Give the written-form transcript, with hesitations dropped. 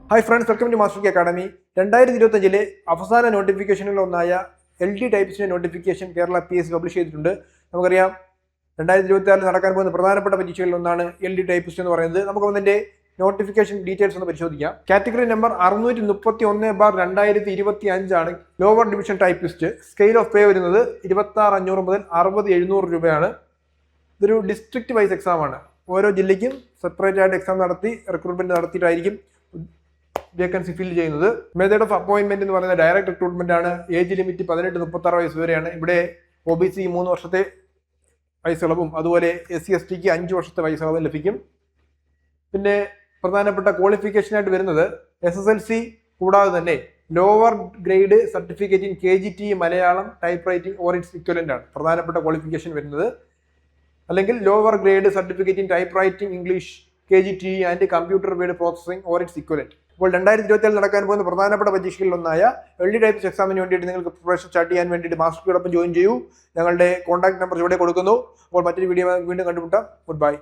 Hi friends, welcome to master K academy. 2025 അവസാന നോട്ടിഫിക്കേഷനിൽ ഒന്നായ LD ടൈപ്പിസ്റ്റിന്റെ നോട്ടിഫിക്കേഷൻ കേരള PSC പബ്ലിഷ് ചെയ്തിട്ടുണ്ട്. നമുക്കറിയാം 2026 നടക്കാൻ പോകുന്ന പ്രധാനപ്പെട്ട പരീക്ഷകളിൽ ഒന്നാണ് LD ടൈപ്പിസ്റ്റ് എന്ന് പറയുന്നത്. നമുക്ക് അതിന്റെ നോട്ടിഫിക്കേഷൻ ഡീറ്റെയിൽസ് ഒന്ന് പരിശോധിക്കാം. കാറ്റഗറി നമ്പർ 631/2025 ആണ് lower division typist. Scale of pay വരുന്നത് 26,500 മുതൽ 60,700 രൂപയാണ്. ഇതൊരു ഡിസ്ട്രിക്ട് വൈസ് എക്സാം ആണ്. ഓരോ ജില്ലയ്ക്കും സെപ്പറേറ്റ് ആയിട്ട് എക്സാം നടത്തി റിക്രൂട്ട്മെന്റ് നടത്തിയിട്ടായിരിക്കും വേക്കൻസി ഫിൽ ചെയ്യുന്നത്. മെത്തേഡ് ഓഫ് അപ്പോയിന്റ്മെന്റ് എന്ന് പറയുന്നത് ഡയറക്ട് റിക്രൂട്ട്മെന്റ് ആണ്. ഏജ് ലിമിറ്റ് 18-36 വയസ്സ് വരെയാണ്. ഇവിടെ OBC 3 വർഷത്തെ വയസ്സിളവും അതുപോലെ SC STക്ക് 5 വർഷത്തെ വയസ്സിളവും ലഭിക്കും. പിന്നെ പ്രധാനപ്പെട്ട ക്വാളിഫിക്കേഷനായിട്ട് വരുന്നത് SSLC കൂടാതെ തന്നെ lower grade certificate in KGT Malayalam type writing or its equivalent ആണ് പ്രധാനപ്പെട്ട ക്വാളിഫിക്കേഷൻ വരുന്നത്. അല്ലെങ്കിൽ lower grade certificate in type writing English KGT and computer word processing or its equivalent. ഇപ്പോൾ 2027 നടക്കാൻ പോകുന്ന പ്രധാനപ്പെട്ട പരീക്ഷകളിൽ ഒന്നായ LD ടൈപ്സ് എക്സാമിന് വേണ്ടിയിട്ട് നിങ്ങൾക്ക് പ്രിപ്പറേഷൻ സ്റ്റാർട്ട് ചെയ്യാൻ വേണ്ടിയിട്ട് മാസ്റ്റർക്കോടൊപ്പം ജോയിൻ ചെയ്യൂ. ഞങ്ങളുടെ കോൺടാക്ട് നമ്പർ ഇവിടെ കൊടുക്കുന്നു. അപ്പോൾ മറ്റൊരു വീഡിയോ വീണ്ടും കണ്ടുമുട്ടാം. Good bye.